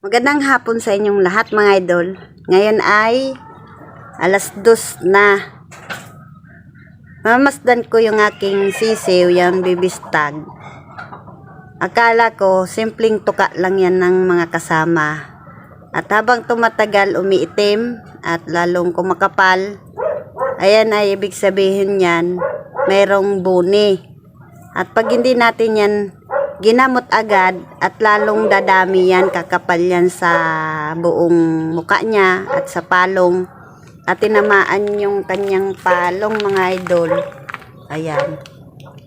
Magandang hapon sa inyong lahat mga idol. Ngayon ay alas 2 na. Mamasdan ko yung aking sisiw, yung bibistag. Akala ko simpleng tuka lang yan ng mga kasama. At habang tumatagal umiitim at lalong kumakapal, ayan ay ibig sabihin yan, mayroong buni. At pag hindi natin yan ginamot agad at lalong dadami yan, kakapal yan sa buong muka niya at sa palong at tinamaan yung kanyang palong mga idol. Ayan,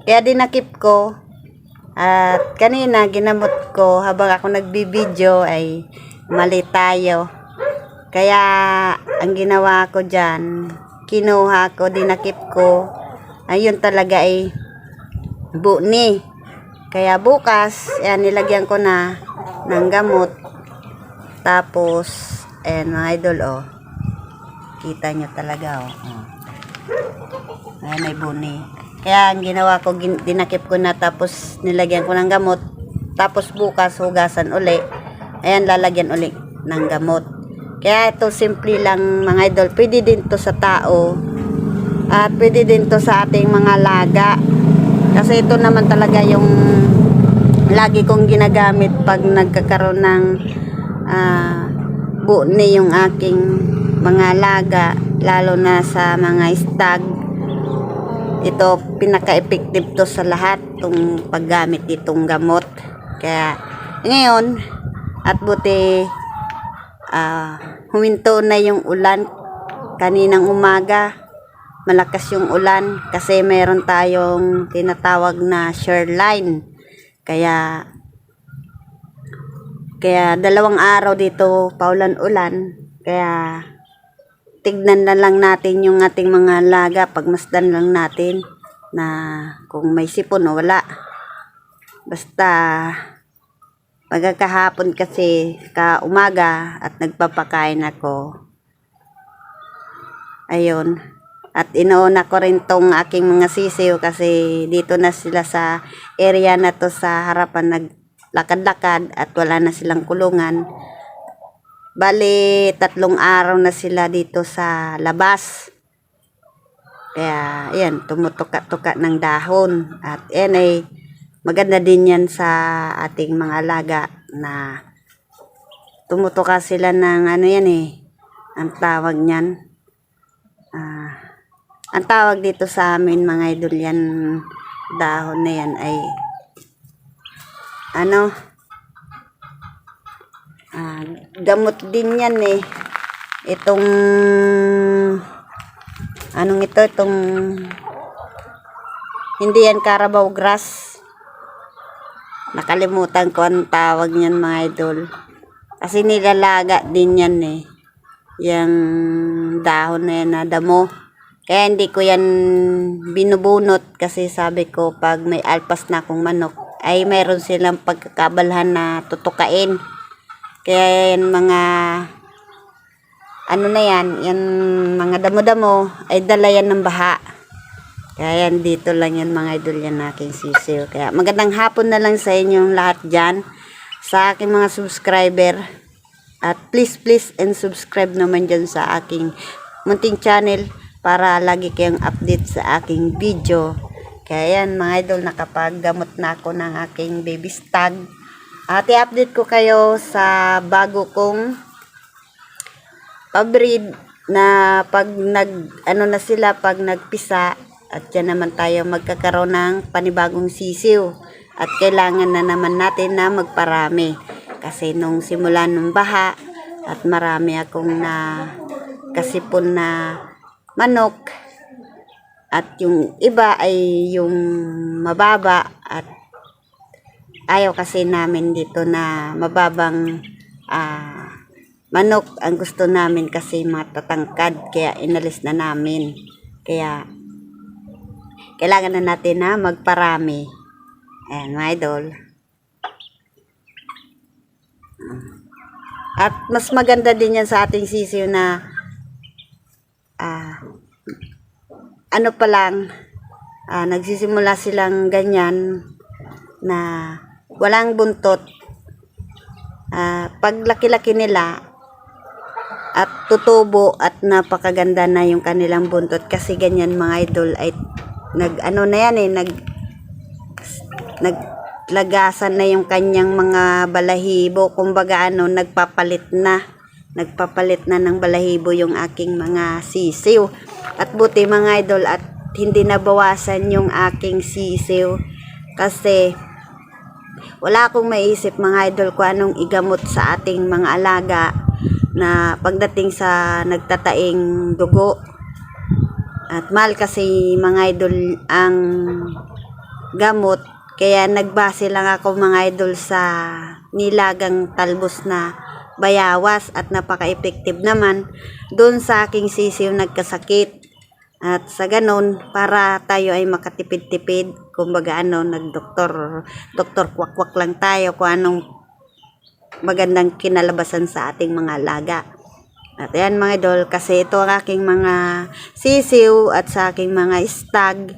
kaya dinakip ko at kanina ginamot ko habang ako nagbibideo ay mali tayo, kaya ang ginawa ko dyan, kinuha ko, dinakip ko, ayun talaga ay buni. Kaya bukas, yan, nilagyan ko na ng gamot. Tapos, ayan mga idol, oh. Kita nyo talaga, oh. Ayan, may buni. Kaya ang ginawa ko, dinakip ko na, tapos nilagyan ko ng gamot. Tapos bukas, hugasan uli. Ayan, lalagyan uli ng gamot. Kaya ito, simple lang mga idol. Pwede din to sa tao. At pwede din to sa ating mga laga. Kasi ito naman talaga yung lagi kong ginagamit pag nagkakaroon ng buni yung aking mga laga, lalo na sa mga stag. Ito pinaka-effective to sa lahat, itong paggamit itong gamot. Kaya ngayon, at buti huminto na yung ulan kaninang umaga. Malakas yung ulan kasi meron tayong tinatawag na shoreline. Kaya 2 araw dito paulan-ulan. Kaya tignan na lang natin yung ating mga laga, pagmasdan lang natin na kung may sipon o wala. Basta pagkakahapon kasi umaga at nagpapakain ako. Ayun. At inuuna ko rin tong aking mga sisiw kasi dito na sila sa area na to sa harapan, naglakad-lakad at wala na silang kulungan. Bali, 3 araw na sila dito sa labas. Kaya, ayan, tumutuka-tuka ng dahon. At yan ay maganda din yan sa ating mga alaga na tumutuka sila ng ano yan eh. Ang tawag niyan. Ang tawag dito sa amin mga idol, yan dahon na yan ay ano, gamot din yan eh. Itong anong ito, itong hindi yan Carabao grass, nakalimutan ko ang tawag niyan mga idol, kasi nilalaga din yan eh, yung dahon na yan na damo. Kaya hindi ko yan binubunot kasi sabi ko pag may alpas na akong manok ay mayroon silang pagkakabalhan na tutukain. Kaya yan mga ano na yan, yan mga damo-damo ay dala yan ng baha. Kaya yan dito lang yan mga idol, yan aking sisiw. Kaya magandang hapon na lang sa inyong lahat dyan, sa aking mga subscriber. At please and subscribe naman dyan sa aking munting channel para lagi kayong update sa aking video. Kaya yan mga idol, nakapaggamot na ako ng aking baby stag. At i-update ko kayo sa bago kong pabreed na pag ano na sila, pag nagpisa. At yan naman tayo magkakaroon ng panibagong sisiw. At kailangan na naman natin na magparami. Kasi nung simula nung baha at marami akong na kasipon na manok at yung iba ay yung mababa at ayaw kasi namin dito na mababang manok, ang gusto namin kasi matatangkad, kaya inalis na namin. Kaya kailangan na natin na magparami. Ayan mga idol. At mas maganda din yan sa ating sisiw na ano pa lang, nagsisimula silang ganyan na walang buntot Pag laki-laki nila at tutubo at napakaganda na yung kanilang buntot, kasi ganyan mga idol ay naglagasan na yung kanyang mga balahibo, kumbaga nagpapalit na ng balahibo yung aking mga sisiw. At buti mga idol at hindi nabawasan yung aking sisiw, kasi wala akong maisip mga idol kung anong igamot sa ating mga alaga na pagdating sa nagtataing dugo. At mahal kasi mga idol ang gamot, kaya nagbase lang ako mga idol sa nilagang talbos na bayawas, at napaka-effective naman doon sa aking sisiw nagkasakit. At sa ganon, para tayo ay makatipid-tipid, kumbaga doktor kwak-kwak lang tayo kung anong magandang kinalabasan sa ating mga alaga. At ayan mga idol, kasi ito ang aking mga sisiw at sa aking mga stag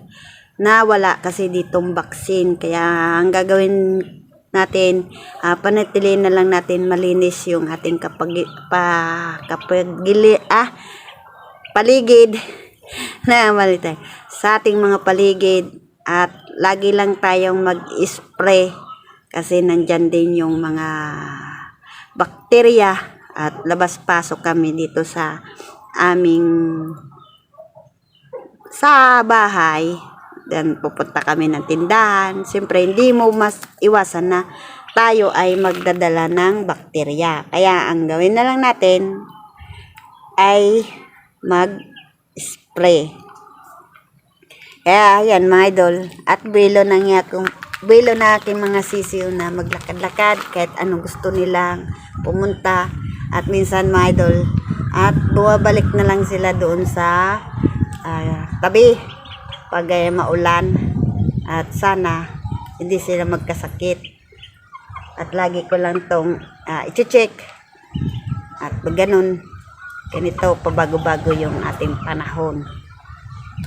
na wala kasi ditong vaccine. Kaya ang gagawin natin, panatilin na lang natin malinis yung ating paligid na malita sa ating mga paligid, at lagi lang tayong mag-spray kasi nandyan din yung mga bakterya, at labas-pasok kami dito sa bahay. Then pupunta kami ng tindahan. Siyempre hindi mo mas iwasan na tayo ay magdadala ng bakterya, kaya ang gawin na lang natin ay mag-spray. Kaya yan mga idol, at bilo na aking mga sisiw na maglakad-lakad kahit anong gusto nilang pumunta. At minsan mga idol, at bumabalik na lang sila doon sa tabi pag maulan, at sana hindi sila magkasakit. At lagi ko lang tong i-check, at ganun, ganito pabago-bago yung ating panahon.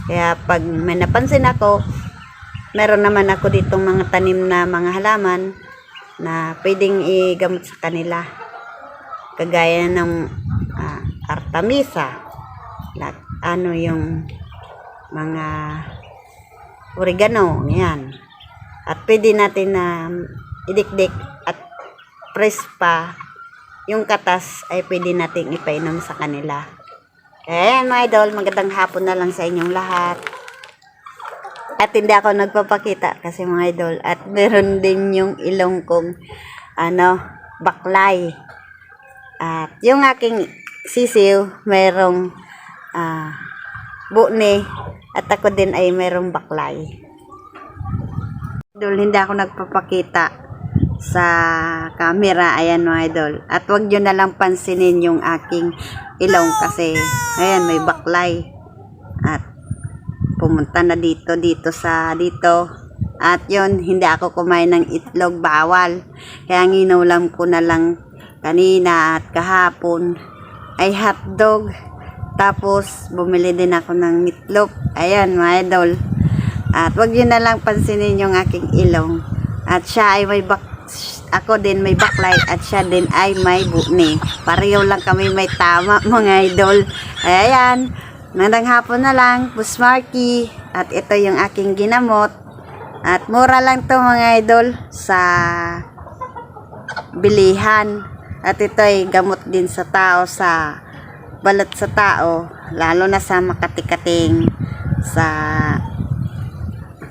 Kaya pag may napansin ako, meron naman ako ditong mga tanim na mga halaman na pwedeng igamot sa kanila, kagaya ng artemisa, yung mga oregano, yan. At pwede natin na idikdik at press pa yung katas, ay pwede nating ipainom sa kanila. Kaya yan mga idol, magandang hapon na lang sa inyong lahat. At hindi ako nagpapakita kasi mga idol, at meron din yung ilong kong baklay. At yung aking sisiw merong bune, at ako din ay merong baklay. Idol, hindi ako nagpapakita sa camera, ayan mga idol, at wag nyo na lang pansinin yung aking ilong, kasi ayan may baklay, at pumunta na dito, at yun, hindi ako kumain ng itlog, bawal, kaya nginulam ko na lang kanina at kahapon ay hotdog, tapos bumili din ako ng itlog. Ayan mga idol, at wag yun na lang pansinin yung aking ilong, at siya ay ako din may baklay, at siya din ay may bune. Pareho lang kami may tama mga idol. Ayan, magandang hapon na lang, Busmarky. At ito yung aking ginamot, at mura lang to mga idol sa bilihan. At ito ay gamot din sa tao, sa balat sa tao, lalo na sa makatikating sa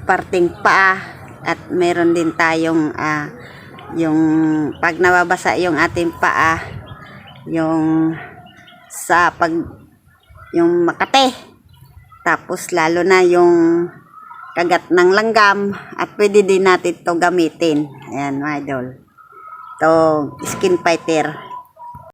parting paa. At meron din tayong yung pag nababasa yung ating paa, yung makate, tapos lalo na yung kagat ng langgam, at pwede din natin to gamitin. Ayan mga idol, to skin fighter.